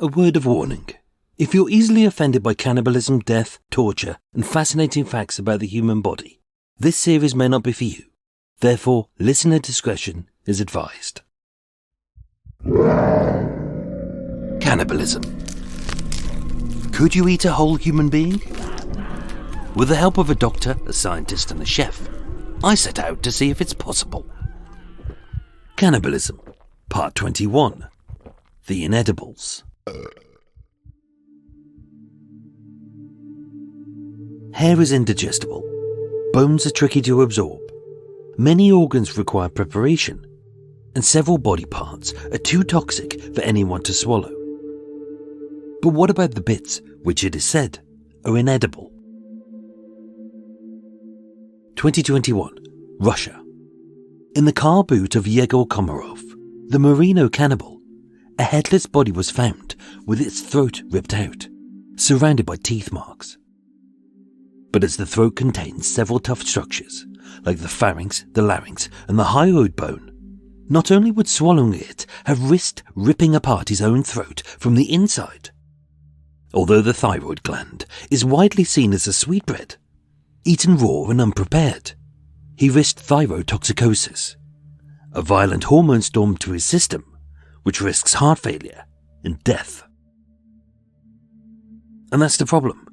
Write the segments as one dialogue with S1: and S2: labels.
S1: A word of warning. If you're easily offended by cannibalism, death, torture, and fascinating facts about the human body, this series may not be for you. Therefore, listener discretion is advised. Cannibalism. Could you eat a whole human being? With the help of a doctor, a scientist, and a chef, I set out to see if it's possible. Cannibalism, Part 21. The Inedibles. Hair is indigestible. Bones are tricky to absorb. Many organs require preparation, and several body parts are too toxic for anyone to swallow. But what about the bits which, it is said, are inedible? 2021, Russia. In the car boot of Yegor Komarov, the Merino cannibal, a headless body was found with its throat ripped out, surrounded by teeth marks. But as the throat contains several tough structures, like the pharynx, the larynx, and the hyoid bone, not only would swallowing it have risked ripping apart his own throat from the inside. Although the thyroid gland is widely seen as a sweetbread, eaten raw and unprepared, he risked thyrotoxicosis, a violent hormone storm to his system, which risks heart failure and death. And that's the problem.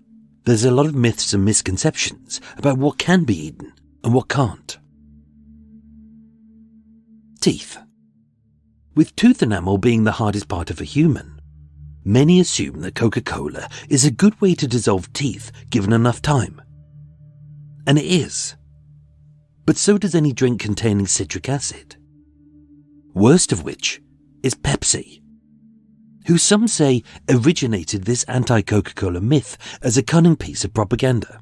S1: There's a lot of myths and misconceptions about what can be eaten and what can't. Teeth. With tooth enamel being the hardest part of a human, many assume that Coca-Cola is a good way to dissolve teeth given enough time. And it is. But so does any drink containing citric acid. Worst of which is Pepsi, who some say originated this anti-Coca-Cola myth as a cunning piece of propaganda.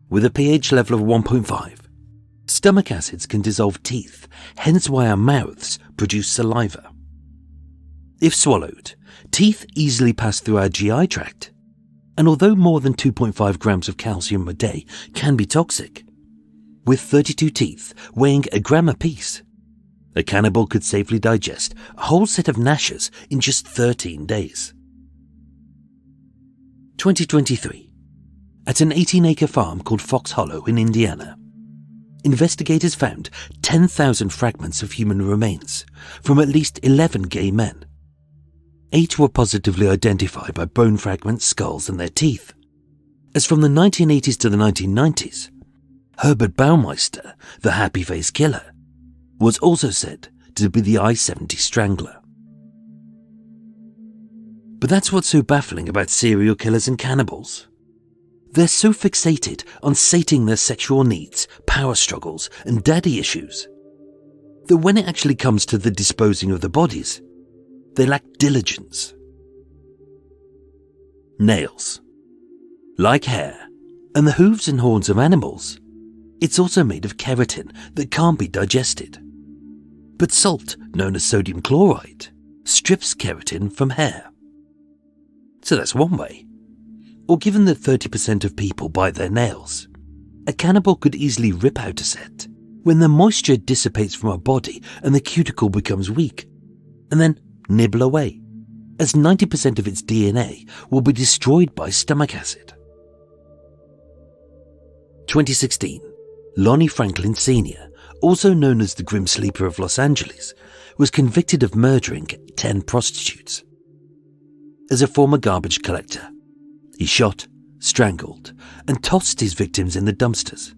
S1: With a pH level of 1.5, stomach acids can dissolve teeth, hence why our mouths produce saliva. If swallowed, teeth easily pass through our GI tract, and although more than 2.5 grams of calcium a day can be toxic, with 32 teeth weighing a gram apiece, a cannibal could safely digest a whole set of gnashers in just 13 days. 2023. At an 18-acre farm called Fox Hollow in Indiana, investigators found 10,000 fragments of human remains from at least 11 gay men. 8 were positively identified by bone fragments, skulls, and their teeth. As from the 1980s to the 1990s, Herbert Baumeister, the happy-faced killer, was also said to be the I-70 strangler. But that's what's so baffling about serial killers and cannibals. They're so fixated on sating their sexual needs, power struggles, and daddy issues, that when it actually comes to the disposing of the bodies, they lack diligence. Nails. Like hair, and the hooves and horns of animals, it's also made of keratin that can't be digested. But salt, known as sodium chloride, strips keratin from hair. So that's one way. Or given that 30% of people bite their nails, a cannibal could easily rip out a set when the moisture dissipates from our body and the cuticle becomes weak, and then nibble away, as 90% of its DNA will be destroyed by stomach acid. 2016. Lonnie Franklin Sr., also known as the Grim Sleeper of Los Angeles, was convicted of murdering 10 prostitutes. As a former garbage collector, he shot, strangled, and tossed his victims in the dumpsters,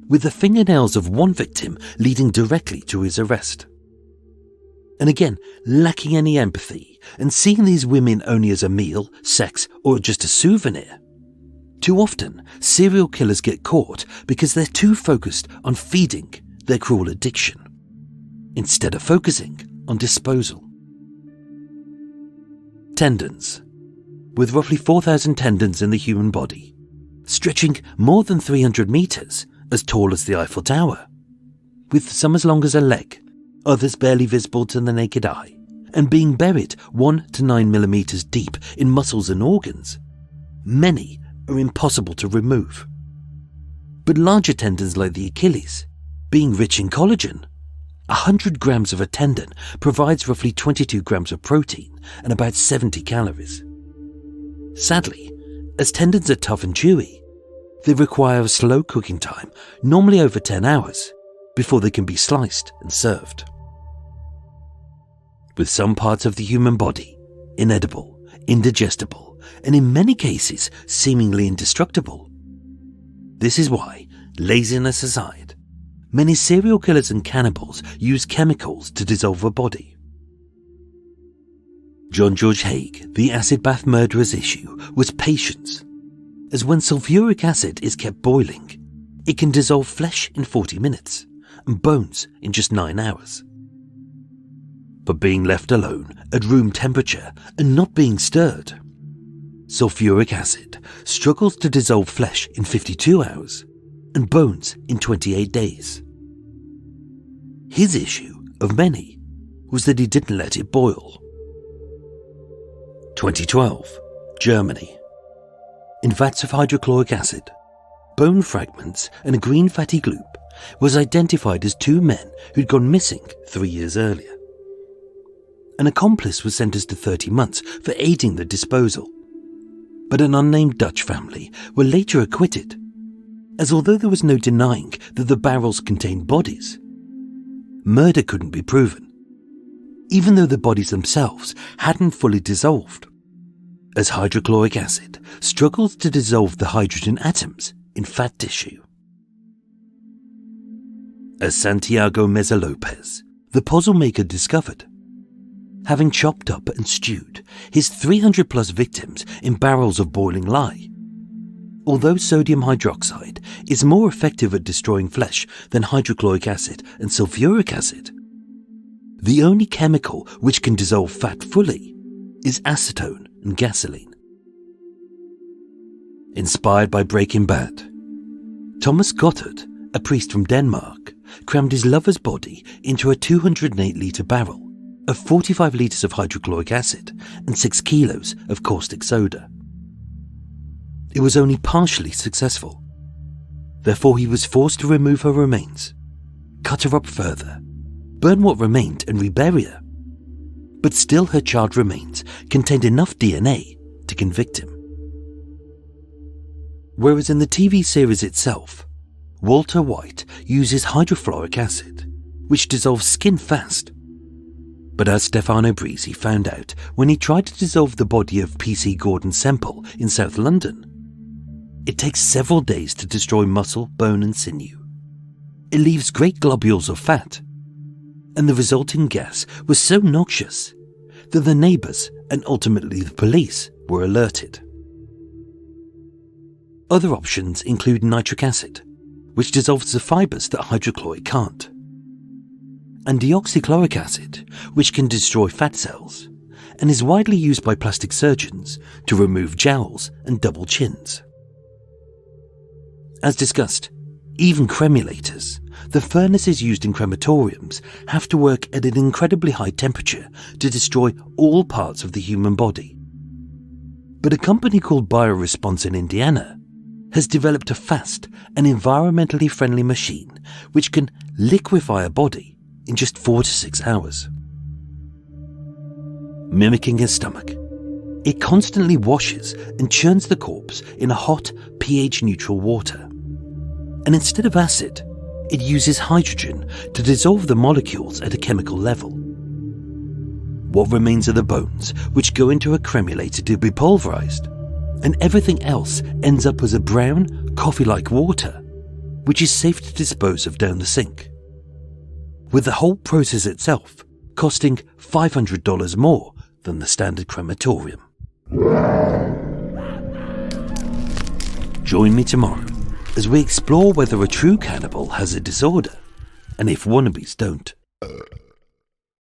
S1: with the fingernails of one victim leading directly to his arrest. And again, lacking any empathy and seeing these women only as a meal, sex, or just a souvenir. Too often, serial killers get caught because they're too focused on feeding their cruel addiction, instead of focusing on disposal. Tendons. With roughly 4,000 tendons in the human body, stretching more than 300 meters, as tall as the Eiffel Tower, with some as long as a leg, others barely visible to the naked eye, and being buried 1 to 9 millimeters deep in muscles and organs, many are impossible to remove. But larger tendons like the Achilles, being rich in collagen, 100 grams of a tendon provides roughly 22 grams of protein and about 70 calories. Sadly, as tendons are tough and chewy, they require a slow cooking time, normally over 10 hours, before they can be sliced and served. With some parts of the human body inedible, indigestible, and in many cases seemingly indestructible. This is why, laziness aside, many serial killers and cannibals use chemicals to dissolve a body. John George Haig, the acid bath murderer's issue, was patience, as when sulfuric acid is kept boiling, it can dissolve flesh in 40 minutes and bones in just 9 hours. But being left alone at room temperature and not being stirred, sulfuric acid struggles to dissolve flesh in 52 hours and bones in 28 days. His issue, of many, was that he didn't let it boil. 2012, Germany. In vats of hydrochloric acid, bone fragments and a green fatty gloop was identified as 2 men who'd gone missing 3 years earlier. An accomplice was sentenced to 30 months for aiding the disposal, but an unnamed Dutch family were later acquitted, as although there was no denying that the barrels contained bodies, murder couldn't be proven, even though the bodies themselves hadn't fully dissolved, as hydrochloric acid struggles to dissolve the hydrogen atoms in fat tissue. As Santiago Meza Lopez, the puzzle maker, discovered, having chopped up and stewed his 300+ victims in barrels of boiling lye, although sodium hydroxide is more effective at destroying flesh than hydrochloric acid and sulfuric acid, the only chemical which can dissolve fat fully is acetone and gasoline. Inspired by Breaking Bad, Thomas Gotthardt, a priest from Denmark, crammed his lover's body into a 208-litre barrel of 45 litres of hydrochloric acid and 6 kilos of caustic soda. It was only partially successful. Therefore, he was forced to remove her remains, cut her up further, burn what remained and rebury her. But still her charred remains contained enough DNA to convict him. Whereas in the TV series itself, Walter White uses hydrofluoric acid, which dissolves skin fast. But as Stefano Brisi found out when he tried to dissolve the body of PC Gordon Semple in South London, it takes several days to destroy muscle, bone and sinew. It leaves great globules of fat, and the resulting gas was so noxious that the neighbours and ultimately the police were alerted. Other options include nitric acid, which dissolves the fibres that hydrochloric can't, and deoxychloric acid, which can destroy fat cells and is widely used by plastic surgeons to remove jowls and double chins. As discussed, even cremulators, the furnaces used in crematoriums, have to work at an incredibly high temperature to destroy all parts of the human body. But a company called BioResponse in Indiana has developed a fast and environmentally friendly machine which can liquefy a body in just 4 to 6 hours. Mimicking a stomach, it constantly washes and churns the corpse in a hot, pH-neutral water. And instead of acid, it uses hydrogen to dissolve the molecules at a chemical level. What remains are the bones, which go into a cremulator to be pulverized, and everything else ends up as a brown, coffee-like water, which is safe to dispose of down the sink, with the whole process itself costing $500 more than the standard crematorium. Join me tomorrow as we explore whether a true cannibal has a disorder, and if wannabes don't.